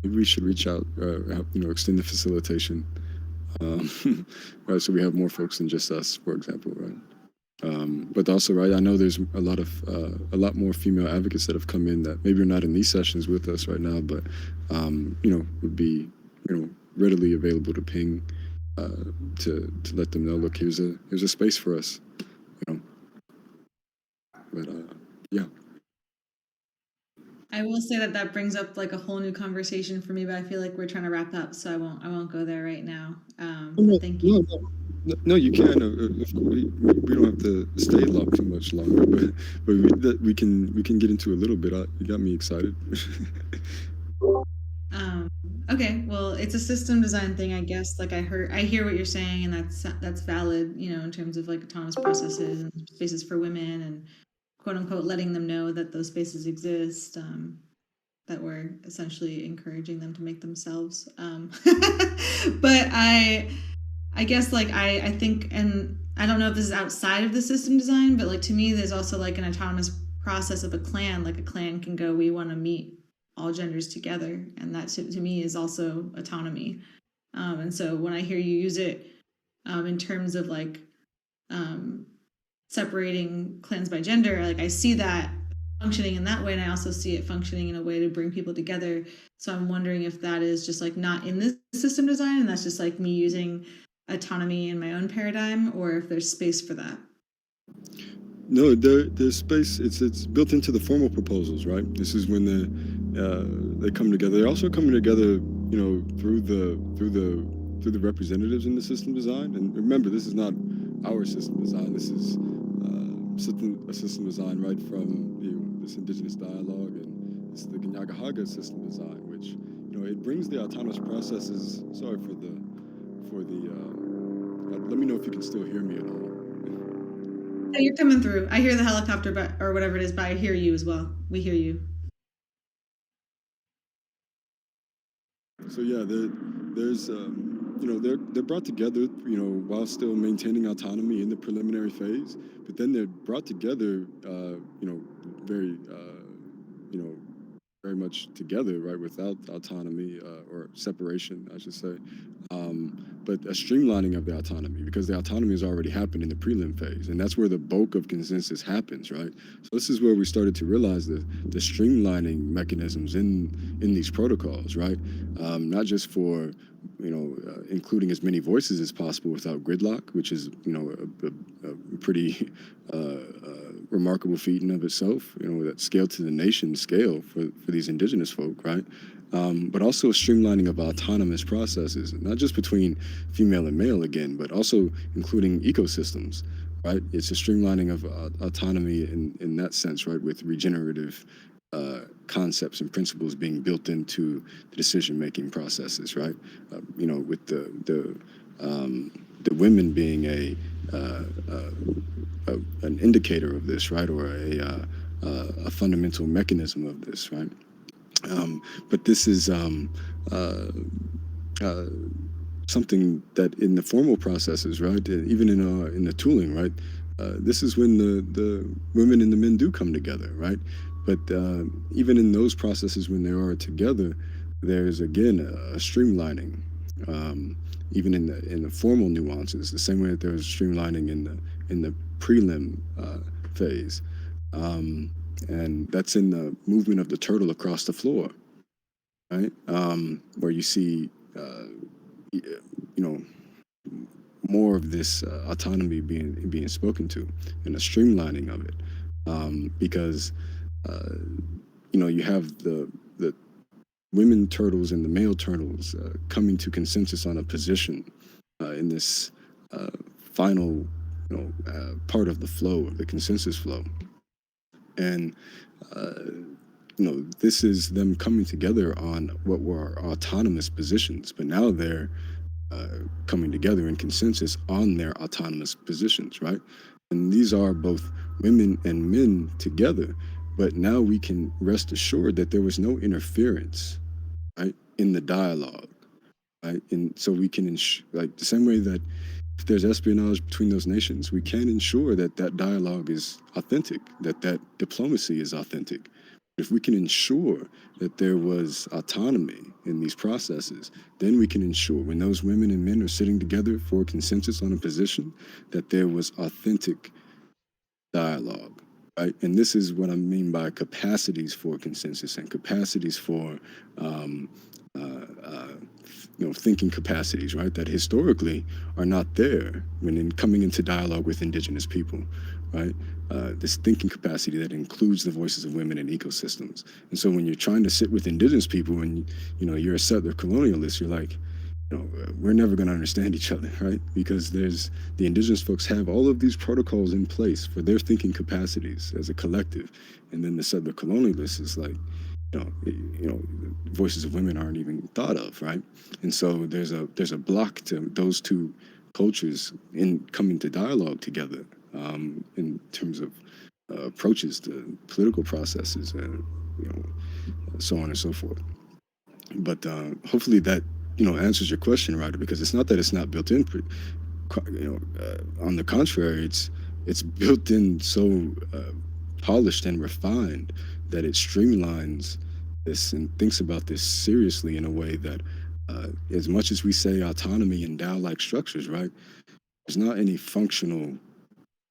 maybe we should reach out, extend the facilitation, right? So we have more folks than just us, for example, right? But also, right, I know there's a lot more female advocates that have come in that maybe are not in these sessions with us right now, but would be readily available to ping, to let them know, look, here's a space for us, you know. But yeah. I will say that that brings up like a whole new conversation for me, but I feel like we're trying to wrap up, so I won't go there right now. No, But thank you. no, no, you can. Of course, we don't have to stay long too much longer, but we can get into a little bit. You got me excited. Um, okay, well, it's a system design thing, I guess. Like I hear what you're saying, and that's valid, in terms of like autonomous processes and spaces for women, and quote unquote letting them know that those spaces exist. That we're essentially encouraging them to make themselves. But I guess like I think, and I don't know if this is outside of the system design, but like to me, there's also like an autonomous process of a clan. Like a clan can go, we want to meet all genders together, and that to me is also autonomy. And so when I hear you use it in terms of like um, separating clans by gender, like I see that functioning in that way, and I also see it functioning in a way to bring people together. So I'm wondering if that is just like not in this system design, and that's just like me using autonomy in my own paradigm, or if there's space for that. No, there's space. It's built into the formal proposals, right? This is when they come together. They're also coming together, through the representatives in the system design. And remember, this is not our system design. This is a system design right from this indigenous dialogue, and it's the Ganyagahaga system design, which it brings the autonomous processes. Sorry for the. Let me know if you can still hear me at all. Yeah, you're coming through. I hear the helicopter, but or whatever it is, but I hear you as well. We hear you. So yeah, there's they're brought together, while still maintaining autonomy in the preliminary phase, but then they're brought together, very you know very much together, right, without autonomy, or separation, I should say. But a streamlining of the autonomy, because the autonomy has already happened in the prelim phase, and that's where the bulk of consensus happens, right? So this is where we started to realize the streamlining mechanisms in these protocols, right? Not just for including as many voices as possible without gridlock, which is a pretty remarkable feat in of itself. That scale to the nation scale for these indigenous folk, right? But also a streamlining of autonomous processes, not just between female and male again, but also including ecosystems, right? It's a streamlining of autonomy in that sense, right, with regenerative concepts and principles being built into the decision-making processes, right? With the women being an indicator of this, right, or a fundamental mechanism of this, right? But this is uh, something that in the formal processes, right, even in the tooling, right, this is when the women and the men do come together, right? But even in those processes when they are together, there's again a streamlining, even in the formal nuances, the same way that there's streamlining in the prelim phase, and that's in the movement of the turtle across the floor, right? Where you see, more of this autonomy being spoken to, and a streamlining of it, because uh, you have the women turtles and the male turtles coming to consensus on a position in this final part of the flow, of the consensus flow, and this is them coming together on what were autonomous positions, but now they're coming together in consensus on their autonomous positions, right? And these are both women and men together, but now we can rest assured that there was no interference, right, in the dialogue, right? And so we can like the same way that if there's espionage between those nations, we can ensure that that dialogue is authentic, that that diplomacy is authentic, If we can ensure that there was autonomy in these processes, then we can ensure when those women and men are sitting together for consensus on a position that there was authentic dialogue, right? And this is what I mean by capacities for consensus and capacities for, um, uh, thinking capacities, right? That historically are not there when coming into dialogue with indigenous people, right? This thinking capacity that includes the voices of women in ecosystems. And so when you're trying to sit with indigenous people and you're a settler colonialist, you're like, we're never going to understand each other, right? Because the indigenous folks have all of these protocols in place for their thinking capacities as a collective, and then the settler colonialists is like, voices of women aren't even thought of, right? And so there's a block to those two cultures in coming to dialogue together, in terms of approaches to political processes and so on and so forth. But hopefully that answers your question, Ryder, because it's not that it's not built in. On the contrary, it's built in so polished and refined that it streamlines this and thinks about this seriously in a way that, as much as we say autonomy and DAO-like structures, right? There's not any functional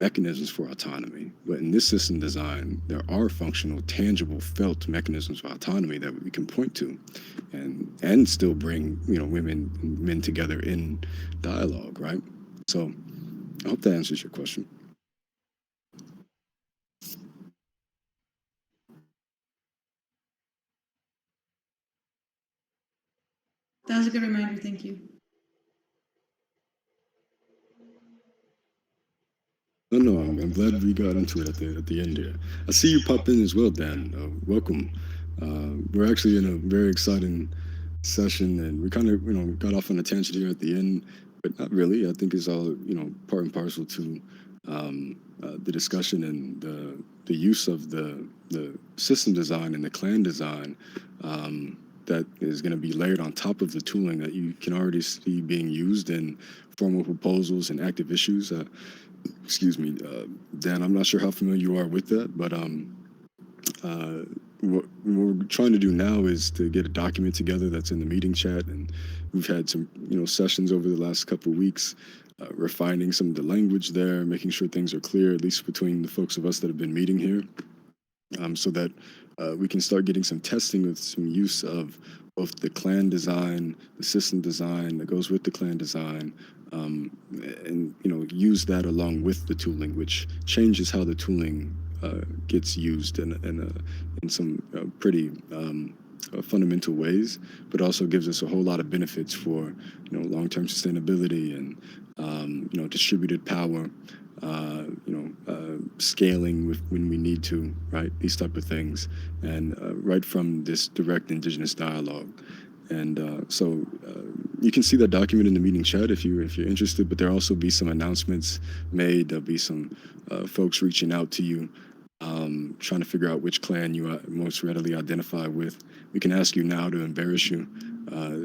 mechanisms for autonomy. But in this system design, there are functional, tangible, felt mechanisms for autonomy that we can point to, and still bring women and men together in dialogue, right? So I hope that answers your question. That was a good reminder. Thank you. No, I'm glad we got into it at the end here. I see you pop in as well, Dan. Welcome. We're actually in a very exciting session, and we kind of got off on a tangent here at the end, but not really. I think it's all part and parcel to the discussion and the use of the system design and the clan design, that is going to be layered on top of the tooling that you can already see being used in formal proposals and active issues. Excuse me, Dan, I'm not sure how familiar you are with that, but what we're trying to do now is to get a document together that's in the meeting chat, and we've had some sessions over the last couple of weeks, refining some of the language there, making sure things are clear, at least between the folks of us that have been meeting here, so that we can start getting some testing with some use of both the clan design, the system design that goes with the clan design, and use that along with the tooling, which changes how the tooling gets used in some pretty fundamental ways, but also gives us a whole lot of benefits for long-term sustainability and distributed power, scaling when we need to, right? These type of things, and right from this direct indigenous dialogue. And so you can see that document in the meeting chat if you're interested. But there'll also be some announcements made. There'll be some folks reaching out to you, trying to figure out which clan you most readily identify with. We can ask you now to embarrass you,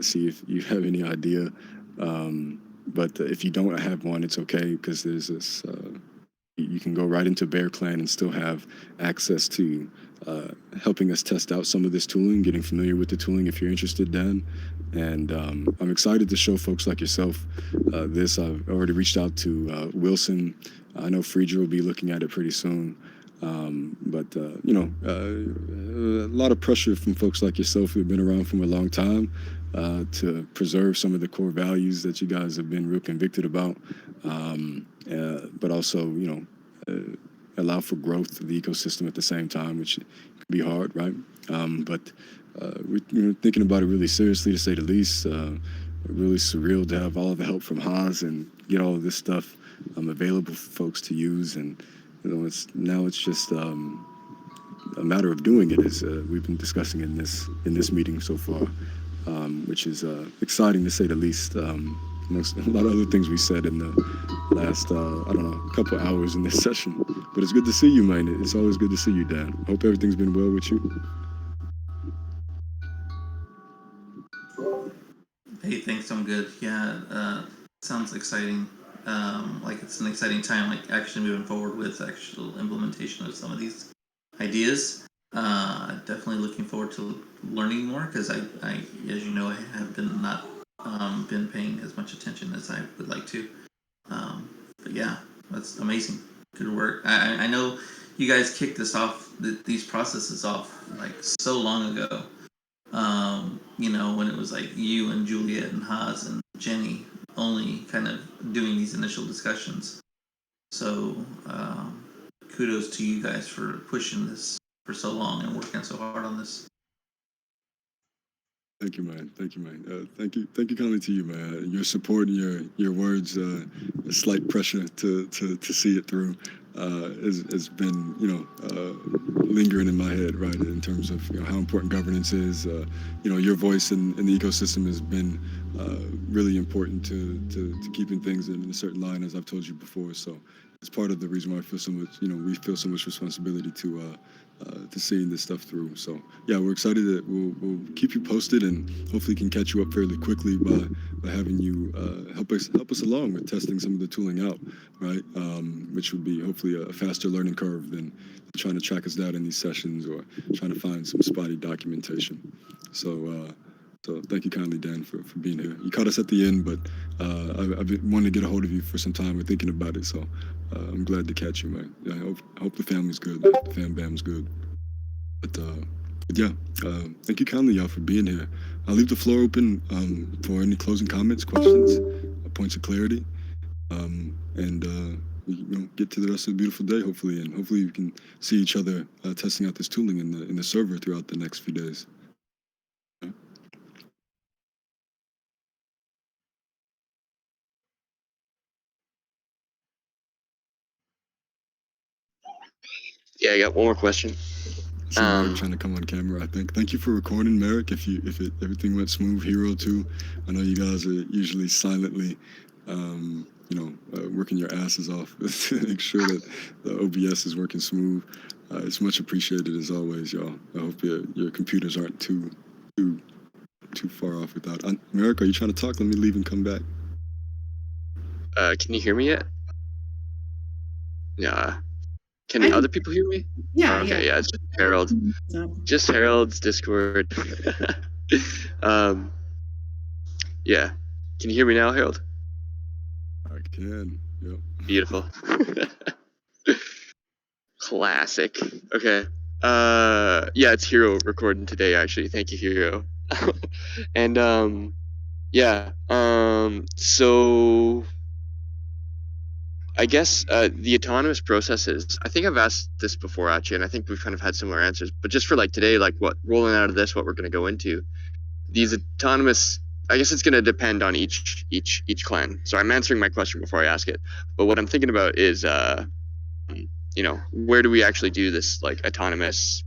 see if you have any idea. But if you don't have one, it's okay, because there's this. You can go right into Bear Clan and still have access to helping us test out some of this tooling, getting familiar with the tooling if you're interested, Dan. And I'm excited to show folks like yourself this. I've already reached out to Wilson. I know Friedger will be looking at it pretty soon. But a lot of pressure from folks like yourself who've been around for a long time to preserve some of the core values that you guys have been real convicted about, but also allow for growth of the ecosystem at the same time, which can be hard, right? But we're thinking about it really seriously, to say the least. Really surreal to have all of the help from Haas and get all of this stuff available for folks to use. And it's just a matter of doing it, as we've been discussing in this meeting so far, which is exciting to say the least. Amongst a lot of other things we said in the last couple hours in this session. But it's good to see you, man. It's always good to see you, Dan. Hope everything's been well with you. Hey, thanks. I'm good. Yeah, sounds exciting. Like it's an exciting time, like actually moving forward with actual implementation of some of these ideas. Definitely looking forward to learning more because I, as you know, I have been not been paying as much attention as I would like to. But yeah, that's amazing. Good work. I know you guys kicked this off, these processes off like so long ago. You know, when it was like you and Juliet and Haas and Jenny only kind of doing these initial discussions. So kudos to you guys for pushing this for so long and working so hard on this. Thank you, man. Thank you, man. Thank you kindly to you, man. Your support and your words, a slight pressure to see it through, has been, lingering in my head, right? In terms of how important governance is. Your voice in the ecosystem has been really important to keeping things in a certain line, as I've told you before. So it's part of the reason why I feel so much, we feel so much responsibility to seeing this stuff through. So yeah, we're excited that we'll keep you posted and hopefully can catch you up fairly quickly by having you help us along with testing some of the tooling out, right? Which would be hopefully a faster learning curve than trying to track us down in these sessions or trying to find some spotty documentation. So thank you kindly, Dan, for being here. You caught us at the end, but I've been wanting to get a hold of you for some time. We're thinking about it, so I'm glad to catch you, man. Yeah, I hope the family's good, the fam bam's good. But yeah, thank you kindly, y'all, for being here. I'll leave the floor open for any closing comments, questions, points of clarity, and get to the rest of the beautiful day, hopefully, and hopefully we can see each other testing out this tooling in the server throughout the next few days. Yeah, I got one more question. I see Merrick trying to come on camera, I think. Thank you for recording, Merrick. If everything went smooth, Hero too. I know you guys are usually silently, working your asses off to make sure that the OBS is working smooth. It's much appreciated as always, y'all. I hope your computers aren't too far off without. Merrick, are you trying to talk? Let me leave and come back. Can you hear me yet? Yeah. Can other people hear me? Yeah. Okay. Yeah. It's just Harold. Just Harold's Discord. Yeah. Can you hear me now, Harold? I can. Yep. Beautiful. Classic. Okay. Yeah, it's Hero recording today, actually. Thank you, Hero. And yeah. So I guess the autonomous processes, I think I've asked this before, actually, and I think we've kind of had similar answers. But just for like today, like what rolling out of this, what we're going to go into, these autonomous, I guess it's going to depend on each clan. So I'm answering my question before I ask it. But what I'm thinking about is, where do we actually do this like autonomous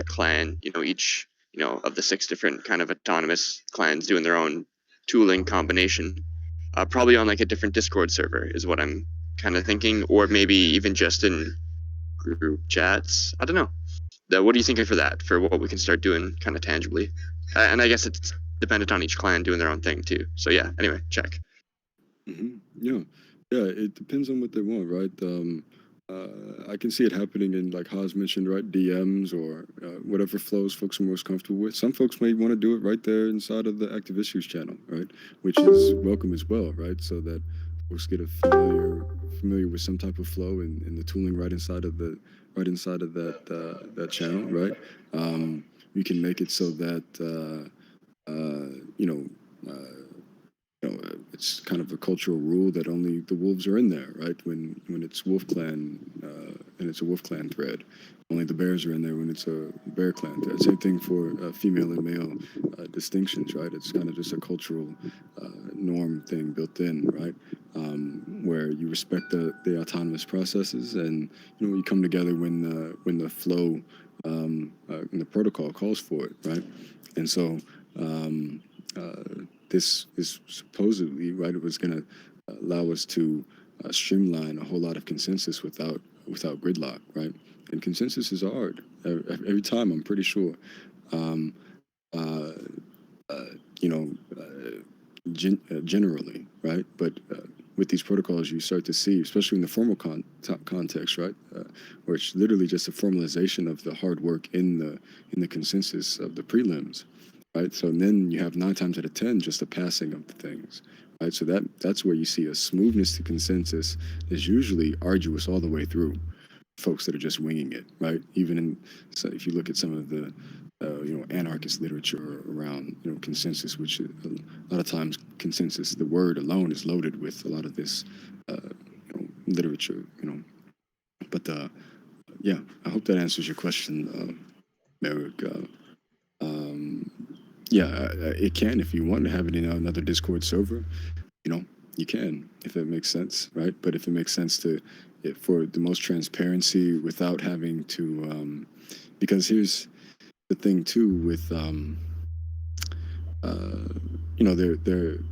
clan? Each of the 6 different kind of autonomous clans doing their own tooling combination. Probably on like a different Discord server is what I'm kind of thinking, or maybe even just in group chats. I don't know. What are you thinking for that? For what we can start doing kind of tangibly? And I guess it's dependent on each clan doing their own thing too. So yeah. Anyway, check. Yeah, it depends on what they want, right? I can see it happening in, like Haas mentioned, right, DMs or whatever flows folks are most comfortable with. Some folks may want to do it right there inside of the active issues channel, right, which is welcome as well, right, so that folks get familiar with some type of flow and the tooling right inside of that channel, right. You can make it so that it's kind of a cultural rule that only the wolves are in there, right? When it's Wolf Clan and it's a Wolf Clan thread, only the bears are in there when it's a Bear Clan thread. Same thing for female and male distinctions, right? It's kind of just a cultural norm thing built in, right? Where you respect the autonomous processes, and you come together when the flow and the protocol calls for it, right? And so. This is supposedly, right, it was going to allow us to streamline a whole lot of consensus without gridlock, right? And consensus is hard every time, I'm pretty sure. Generally, right? But with these protocols, you start to see, especially in the formal context, right? or it's literally just a formalization of the hard work in the consensus of the prelims, right? So then you have 9 times out of 10 just a passing of the things, right? So that's where you see a smoothness to consensus is usually arduous all the way through. Folks that are just winging it, right? Even in, so if you look at some of the anarchist literature around consensus, which a lot of times consensus, the word alone is loaded with a lot of this literature, But yeah, I hope that answers your question, Merrick. Yeah, it can if you want to have it in another Discord server. You can, if it makes sense, right? But if it makes sense for the most transparency without having to, because here's the thing too with,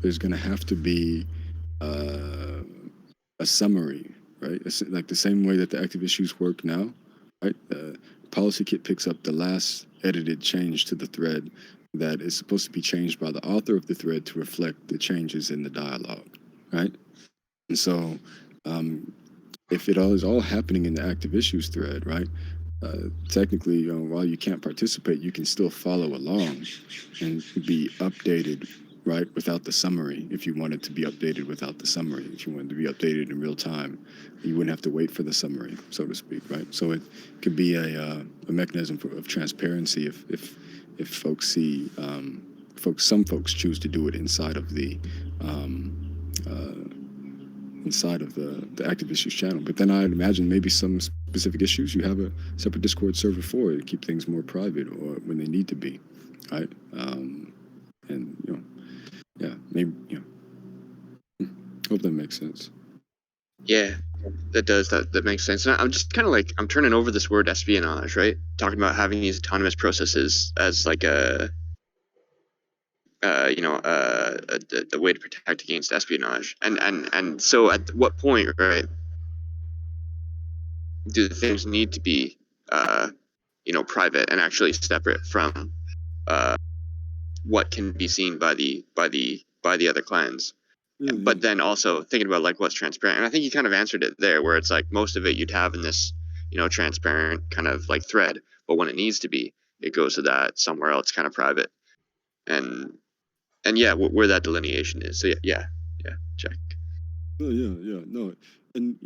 there's going to have to be a summary, right? It's like the same way that the active issues work now, right? Policy Kit picks up the last edited change to the thread that is supposed to be changed by the author of the thread to reflect the changes in the dialogue, right? And so if it is all happening in the active issues thread, right? Technically, while you can't participate, you can still follow along and be updated, right? Without the summary, if you wanted to be updated without the summary, if you wanted to be updated in real time, you wouldn't have to wait for the summary, so to speak, right? So it could be a mechanism of transparency if folks see, some folks choose to do it inside of the active issues channel. But then I'd imagine maybe some specific issues you have a separate Discord server for to keep things more private or when they need to be, right? And yeah, maybe hope that makes sense. Yeah, that does. That makes sense. And I'm just kind of like, I'm turning over this word espionage, right? Talking about having these autonomous processes as like the way to protect against espionage. And so at what point, right, do the things need to be, private and actually separate from what can be seen by the other clans? But then also thinking about like what's transparent, and I think you kind of answered it there, where it's like most of it you'd have in this transparent kind of like thread, but when it needs to be, it goes to that somewhere else kind of private, and yeah, where that delineation is. So yeah, check. Oh, yeah, no, and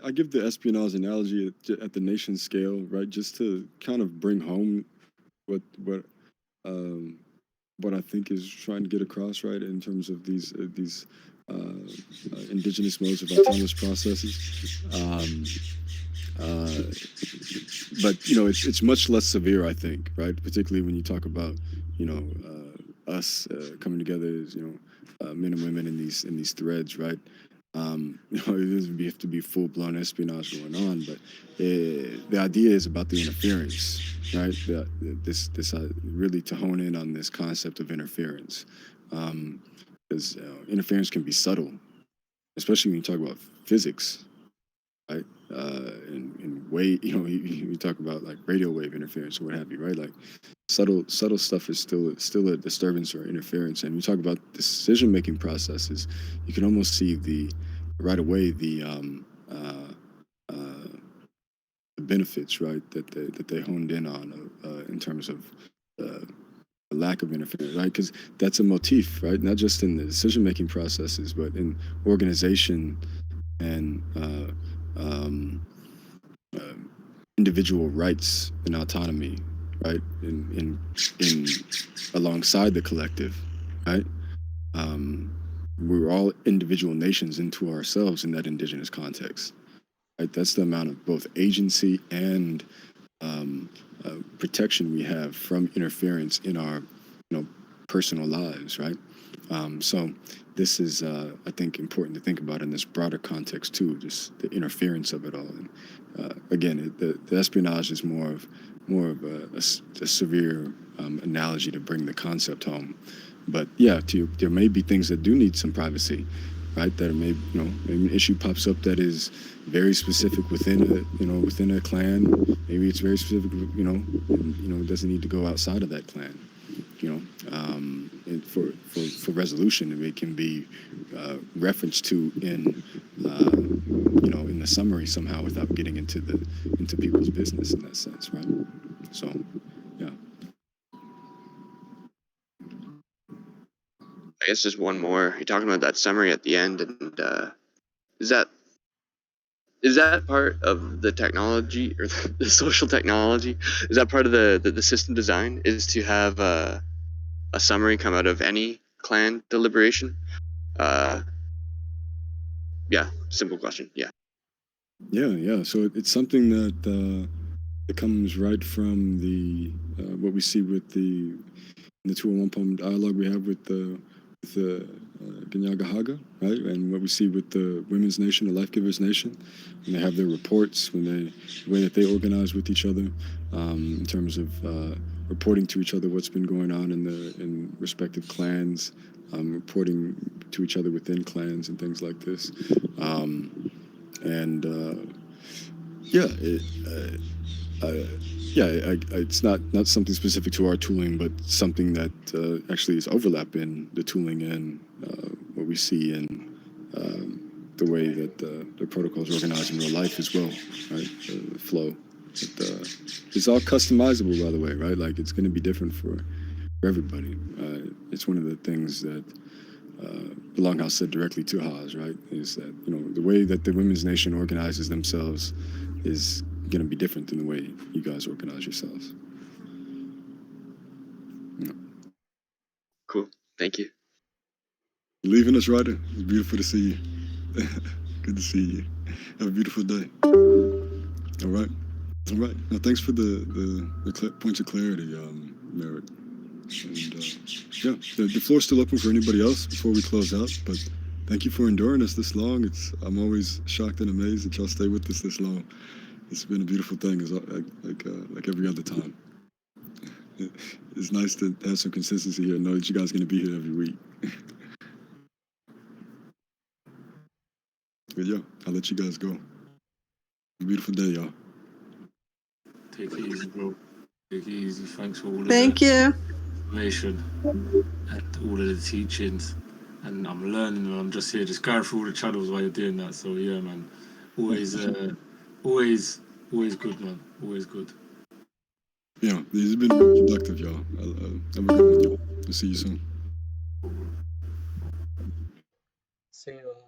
I give the espionage analogy at the nation scale, right, just to kind of bring home what I think is trying to get across, right, in terms of these indigenous modes of autonomous processes. But it's much less severe, I think, right? Particularly when you talk about us coming together as men and women in these threads, right? It doesn't have to be full-blown espionage going on, but the idea is about the interference, right? This really to hone in on this concept of interference, because interference can be subtle, especially when you talk about physics, right? And way, you talk about like radio wave interference or what have you, right? Like subtle stuff is still a disturbance or interference. And you talk about decision-making processes, you can almost see right away the benefits, right, that they honed in on in terms of the lack of interference, right? Because that's a motif, right? Not just in the decision-making processes, but in organization and individual rights and autonomy, right? In alongside the collective, right? We're all individual nations into ourselves in that indigenous context, right? That's the amount of both agency and protection we have from interference in our, personal lives, right? So this is, I think, important to think about in this broader context too, just the interference of it all. And again, the espionage is more of a severe analogy to bring the concept home. But yeah, there may be things that do need some privacy, right? That maybe an issue pops up that is very specific within a clan. Maybe it's very specific, it doesn't need to go outside of that clan. for resolution. It can be referenced to in in the summary somehow without getting into people's business in that sense, right? So, yeah. I guess just one more. You're talking about that summary at the end, and is that part of the technology or the social technology? Is that part of the system design? Is to have a summary come out of any clan deliberation? Yeah, simple question. Yeah. Yeah. So it's something that it comes right from the what we see with the 201 poem dialogue we have with the Ganyaga Haga, right? And what we see with the Women's Nation, the Life Givers Nation, when they have their reports, the way that they organize with each other, in terms of reporting to each other what's been going on in respective clans, reporting to each other within clans and things like this, it's not something specific to our tooling, but something that actually is overlap in the tooling and what we see in the way that the protocols organize in real life as well, right? The flow. It's all customizable, by the way, right? Like it's going to be different for everybody. It's one of the things that the Longhouse said directly to Haas, right? Is that the way that the Women's Nation organizes themselves is going to be different than the way you guys organize yourselves. Cool. Thank you. You're leaving us, Ryder. It's beautiful to see you. Good to see you. Have a beautiful day. All right. Now, thanks for the points of clarity, Merritt. And yeah, the floor's still open for anybody else before we close out. But thank you for enduring us this long. I'm always shocked and amazed that y'all stay with us this long. It's been a beautiful thing, like every other time. It's nice to have some consistency here and know that you guys are going to be here every week. But yeah, I'll let you guys go. Have a beautiful day, y'all. Take it easy, bro. Take it easy. Thanks for all of Thank the you. information and all of the teachings. And I'm learning, and I'm just here, just going through all the channels while you're doing that. So yeah, man, always good, man. Always good. Yeah, this has been productive, y'all. Have a good one, y'all. I'll see you soon. See you.